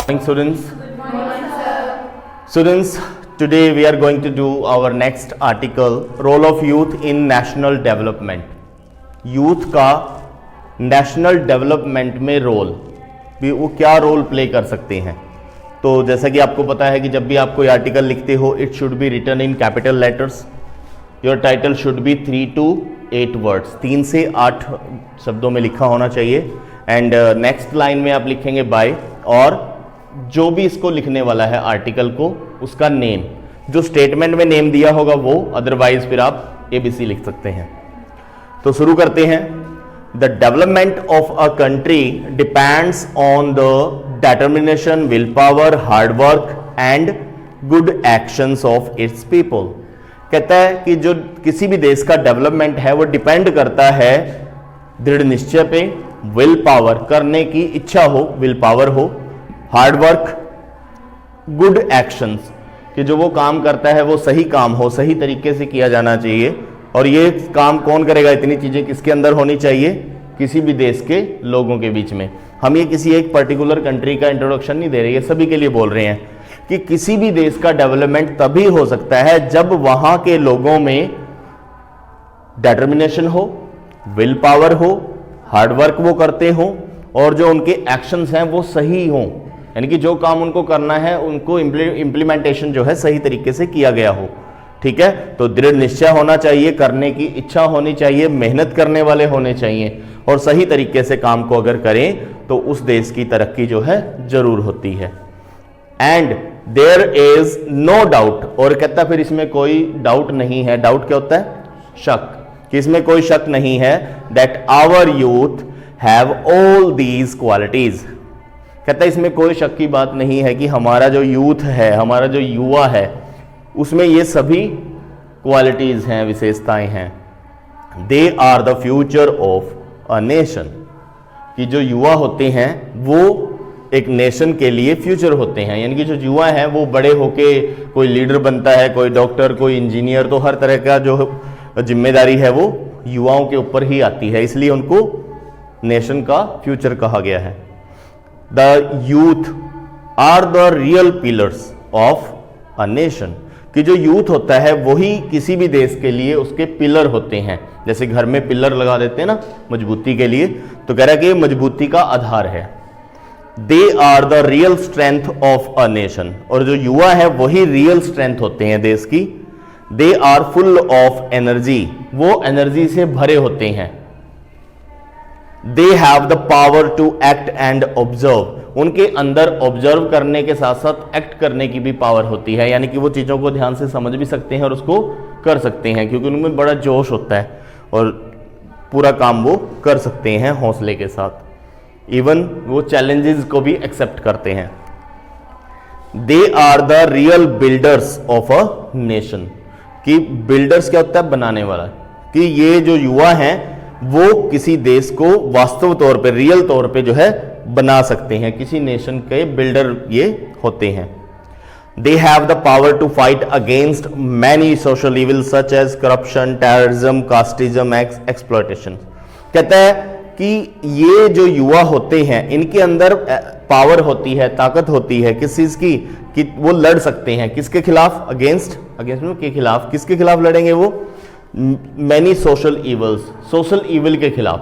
Morning students. Students, today we are going to do our next article, role of youth in national development. Youth का national development में role भी वो क्या role play कर सकते हैं। तो जैसा कि आपको पता है कि जब भी आप कोई आर्टिकल लिखते हो, it should be written in capital letters. Your title should be 3 to 8 words, 3 से 8 शब्दों में लिखा होना चाहिए। एंड नेक्स्ट लाइन में आप लिखेंगे बाय, और जो भी इसको लिखने वाला है आर्टिकल को, उसका नेम, जो स्टेटमेंट में नेम दिया होगा वो, अदरवाइज फिर आप ABC लिख सकते हैं। तो शुरू करते हैं। The development of a country depends on the determination, will power, hard work and good actions of its people. कहता है कि जो किसी भी देश का डेवलपमेंट है वो डिपेंड करता है दृढ़ निश्चय पे, विल पावर, करने की इच्छा हो, विल पावर हो, हार्ड वर्क, गुड एक्शंस, कि जो वो काम करता है वो सही काम हो, सही तरीके से किया जाना चाहिए। और ये काम कौन करेगा? इतनी चीजें किसके अंदर होनी चाहिए? किसी भी देश के लोगों के बीच में। हम ये किसी एक पर्टिकुलर कंट्री का इंट्रोडक्शन नहीं दे रहे, ये सभी के लिए बोल रहे हैं कि किसी भी देश का डेवलपमेंट तभी हो सकता है जब वहां के लोगों में डिटर्मिनेशन हो, विल पावर हो, हार्ड वर्क वो करते हो, और जो उनके एक्शंस हैं वो सही हों, यानी कि जो काम उनको करना है उनको इम्प्लीमेंटेशन जो है सही तरीके से किया गया हो। ठीक है, तो दृढ़ निश्चय होना चाहिए, करने की इच्छा होनी चाहिए, मेहनत करने वाले होने चाहिए, और सही तरीके से काम को अगर करें तो उस देश की तरक्की जो है जरूर होती है। And there is no doubt, और कहता फिर इसमें कोई डाउट नहीं है। डाउट क्या होता है? शक, कि इसमें कोई शक नहीं है। That our youth have all these qualities. कहता है इसमें कोई शक की बात नहीं है कि हमारा जो यूथ है, हमारा जो युवा है, उसमें ये सभी क्वालिटीज हैं, विशेषताएं हैं। They are the future of a nation, कि जो युवा होते हैं वो एक नेशन के लिए फ्यूचर होते हैं। यानी कि जो युवा है वो बड़े होके कोई लीडर बनता है, कोई डॉक्टर, कोई इंजीनियर, तो हर तरह का जो जिम्मेदारी है वो युवाओं के ऊपर ही आती है, इसलिए उनको नेशन का फ्यूचर कहा गया है। The youth are the real pillars of a nation, कि जो यूथ होता है वही किसी भी देश के लिए उसके पिलर होते हैं। जैसे घर में पिलर लगा देते हैं ना मजबूती के लिए, तो कह रहा है कि ये मजबूती का आधार है। They are the real strength of a nation, और जो युवा है वही रियल स्ट्रेंथ होते हैं देश की। They are full of energy, वो एनर्जी से भरे होते हैं। They have the power to act and observe, उनके अंदर ऑब्जर्व करने के साथ साथ एक्ट करने की भी पावर होती है, यानी कि वो चीज़ों को ध्यान से समझ भी सकते हैं और उसको कर सकते हैं, क्योंकि उनमें बड़ा जोश होता है और पूरा काम वो कर सकते हैं हौसले के साथ। इवन वो चैलेंजेस को भी एक्सेप्ट करते हैं। They are the real builders of a nation, कि बिल्डर्स क्या होता है? बनाने वाला, कि ये जो युवा हैं वो किसी देश को वास्तव तौर पे, रियल तौर पे जो है बना सकते हैं, किसी नेशन के बिल्डर ये होते हैं। They have the power to fight against many social evil such as corruption, terrorism, casteism, exploitation. कहता है कि ये जो युवा होते हैं इनके अंदर पावर होती है, ताकत होती है किस चीज की, कि वो लड़ सकते हैं किसके खिलाफ? अगेंस्ट के खिलाफ। किसके खिलाफ लड़ेंगे वो? Many social evils, social evil के खिलाफ,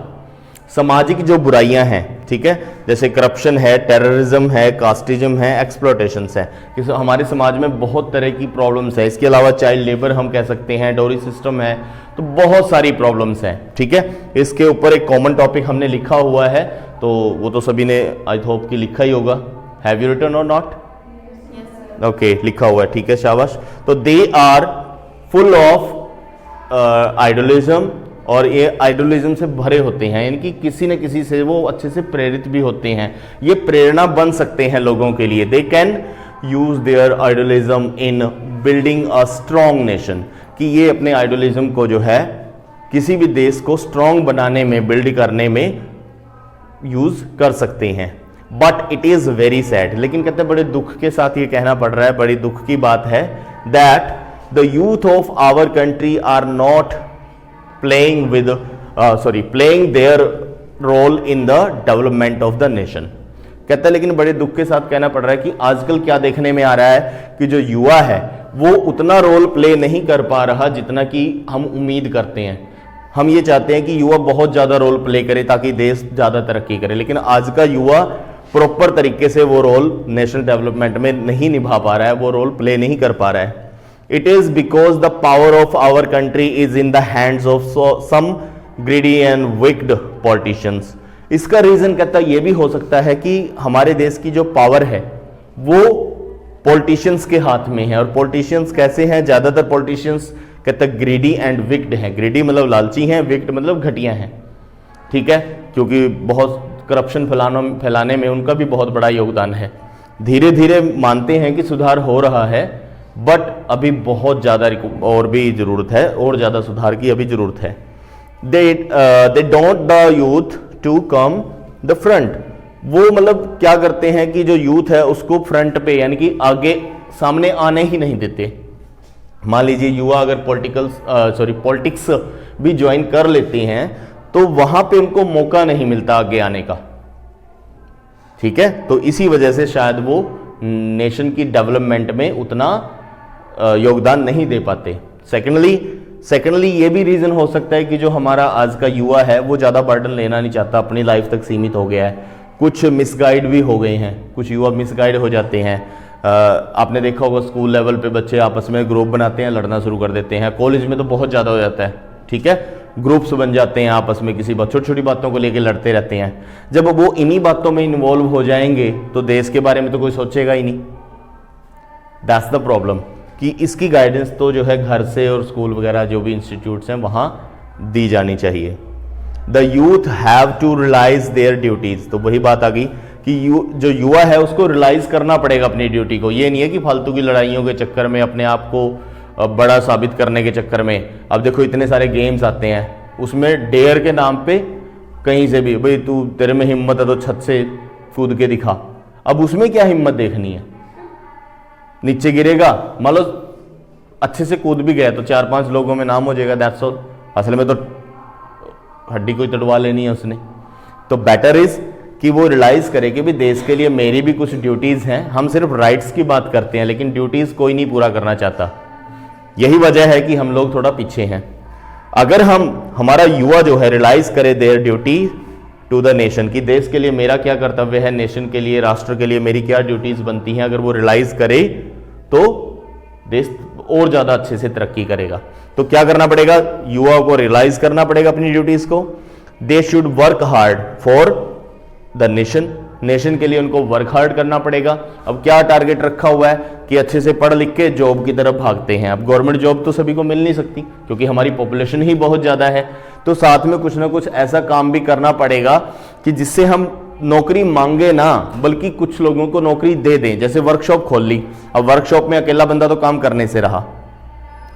सामाजिक जो बुराइयां हैं। ठीक है, जैसे करप्शन है, टेररिज्म है, कास्टिज्म है, एक्सप्लॉयटेशंस है, कि हमारे समाज में बहुत तरह की प्रॉब्लम्स है। इसके अलावा चाइल्ड लेबर हम कह सकते हैं, डोरी सिस्टम है, तो बहुत सारी प्रॉब्लम्स हैं। ठीक है, इसके ऊपर एक कॉमन टॉपिक हमने लिखा हुआ है, तो वो तो सभी ने आई होप कि लिखा ही होगा। हैव यू रिटन और नॉट? ओके, लिखा हुआ है, ठीक है, शाबाश। तो दे आर फुल ऑफ आइडोलिज्म, और ये आइडोलिज्म से भरे होते हैं, यानी कि किसी न किसी से वो अच्छे से प्रेरित भी होते हैं, ये प्रेरणा बन सकते हैं लोगों के लिए। They can use their idolism in building a strong nation, कि ये अपने आइडोलिज्म को जो है किसी भी देश को स्ट्रॉन्ग बनाने में, बिल्ड करने में यूज कर सकते हैं। But it is very sad, लेकिन कहते हैं बड़े दुख के साथ ये कहना पड़ रहा है, बड़ी दुख की बात है, that the youth of our country are not playing their role in the development of the nation, कहता है लेकिन बड़े दुख के साथ कहना पड़ रहा है कि आजकल क्या देखने में आ रहा है कि जो युवा है वो उतना रोल प्ले नहीं कर पा रहा जितना कि हम उम्मीद करते हैं। हम ये चाहते हैं कि युवा बहुत ज़्यादा रोल प्ले करे ताकि देश ज़्यादा तरक्की करे, लेकिन आज का युवा प्रॉपर तरीके से वो रोल नेशनल डेवलपमेंट में नहीं निभा पा रहा है, वो रोल प्ले नहीं कर पा रहा है। It is because the power of our country is in the hands of some greedy and wicked politicians. इसका रीजन कहता है ये भी हो सकता है कि हमारे देश की जो पावर है वो पॉलिटिशियंस के हाथ में है। और पॉलिटिशियंस कैसे हैं? ज्यादातर पॉलिटिशियंस कहता है ग्रीडी एंड विक्ड हैं। ग्रीडी मतलब लालची हैं, विक्ड मतलब घटिया हैं, ठीक है, क्योंकि बहुत करप्शन फैलाने में उनका भी बहुत बड़ा योगदान है। धीरे धीरे मानते हैं कि सुधार हो रहा है, बट अभी बहुत ज़्यादा और भी ज़रूरत है, और ज़्यादा सुधार की अभी ज़रूरत है। They don't the youth to come the front. वो मतलब क्या करते हैं कि जो यूथ है उसको फ्रंट पे यानी कि आगे सामने आने ही नहीं देते। मान लीजिए युवा अगर पॉलिटिक्स भी ज्वाइन कर लेते हैं तो वहां पे उनको मौका नहीं मिलता आगे आने का, ठीक है। तो इसी वजह से शायद वो नेशन की डेवलपमेंट में उतना योगदान नहीं दे पाते। सेकेंडली ये भी रीजन हो सकता है कि जो हमारा आज का युवा है वो ज़्यादा बर्डन लेना नहीं चाहता, अपनी लाइफ तक सीमित हो गया है। कुछ मिसगाइड भी हो गए हैं, कुछ युवा मिसगाइड हो जाते हैं। आपने देखा होगा स्कूल लेवल पे बच्चे आपस में ग्रुप बनाते हैं, लड़ना शुरू कर देते हैं। कॉलेज में तो बहुत ज़्यादा हो जाता है, ठीक है, ग्रुप्स बन जाते हैं आपस में, किसी छोटी छोटी बातों को लेकर लड़ते रहते हैं। जब वो इन्हीं बातों में इन्वॉल्व हो जाएंगे तो देश के बारे में तो कोई सोचेगा ही नहीं। दैट्स द प्रॉब्लम कि इसकी गाइडेंस तो जो है घर से और स्कूल वगैरह जो भी इंस्टीट्यूट्स हैं वहाँ दी जानी चाहिए। The youth have to realise their duties. तो वही बात आ गई कि जो युवा है उसको रियलाइज करना पड़ेगा अपनी ड्यूटी को। ये नहीं है कि फालतू की लड़ाइयों के चक्कर में अपने आप को बड़ा साबित करने के चक्कर में। अब देखो इतने सारे गेम्स आते हैं, उसमें डेयर के नाम पे कहीं से भी भाई तू तेरे में हिम्मत है तो छत से कूद के दिखा। अब उसमें क्या हिम्मत देखनी है? नीचे गिरेगा, मान लो अच्छे से कूद भी गया तो 4-5 लोगों में नाम हो जाएगा, दैट्स ऑल। असल में तो हड्डी कोई तड़वा लेनी है उसने। तो बेटर इज कि वो रियलाइज करे कि भी देश के लिए मेरी भी कुछ ड्यूटीज हैं। हम सिर्फ राइट्स की बात करते हैं लेकिन ड्यूटीज कोई नहीं पूरा करना चाहता। यही वजह है कि हम लोग थोड़ा पीछे हैं। अगर हमारा युवा जो है रियलाइज करे their duty to the nation, कि देश के लिए मेरा क्या कर्तव्य है, नेशन के लिए, राष्ट्र के लिए मेरी क्या ड्यूटीज बनती हैं, अगर वो रियलाइज करे तो देश और ज्यादा अच्छे से तरक्की करेगा। तो क्या करना पड़ेगा? युवाओं को रियलाइज करना पड़ेगा अपनी ड्यूटीज को। They should work hard for the nation के लिए उनको वर्क हार्ड करना पड़ेगा। अब क्या टारगेट रखा हुआ है कि अच्छे से पढ़ लिख के जॉब की तरफ भागते हैं। अब गवर्नमेंट जॉब तो सभी को मिल नहीं सकती क्योंकि हमारी पॉपुलेशन ही बहुत ज़्यादा है। तो साथ में कुछ ना कुछ ऐसा काम भी करना पड़ेगा कि जिससे हम नौकरी मांगे ना बल्कि कुछ लोगों को नौकरी दे दें। जैसे वर्कशॉप खोल ली, अब वर्कशॉप में अकेला बंदा तो काम करने से रहा,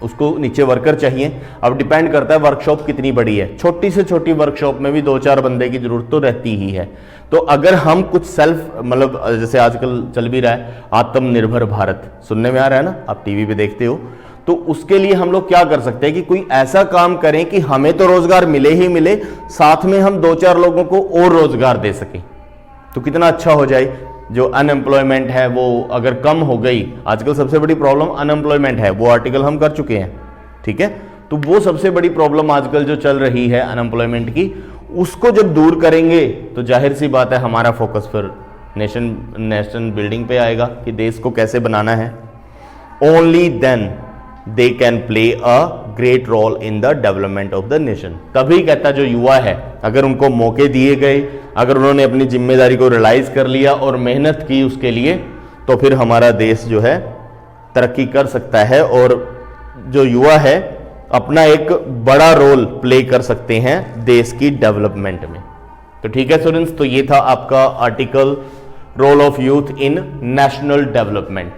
उसको नीचे वर्कर चाहिए। अब डिपेंड करता है वर्कशॉप कितनी बड़ी है। छोटी से छोटी वर्कशॉप में भी 2-4 बंदे की जरूरत तो रहती ही है। तो अगर हम कुछ सेल्फ मतलब जैसे आजकल चल भी रहा है आत्मनिर्भर भारत, सुनने में आ रहा है ना, आप टीवी पे देखते हो, तो उसके लिए हम लोग क्या कर सकते हैं कि कोई ऐसा काम करें कि हमें तो रोजगार मिले ही मिले, साथ में हम 2-4 लोगों को और रोजगार दे सकें। तो कितना अच्छा हो जाए। जो अनएम्प्लॉयमेंट है वो अगर कम हो गई, आजकल सबसे बड़ी प्रॉब्लम अनएम्प्लॉयमेंट है, वो आर्टिकल हम कर चुके हैं, ठीक है। तो वो सबसे बड़ी प्रॉब्लम आजकल जो चल रही है अनएम्प्लॉयमेंट की, उसको जब दूर करेंगे तो जाहिर सी बात है हमारा फोकस फिर नेशन बिल्डिंग पे आएगा कि देश को कैसे बनाना है। Only then they can play a great role in the development of the nation. तभी कहता जो युवा है अगर उनको मौके दिए गए, अगर उन्होंने अपनी जिम्मेदारी को रियलाइज कर लिया और मेहनत की उसके लिए, तो फिर हमारा देश जो है तरक्की कर सकता है और जो युवा है अपना एक बड़ा रोल प्ले कर सकते हैं देश की डेवलपमेंट में। तो ठीक है स्टूडेंट्स, तो ये था आपका article role of youth in national development.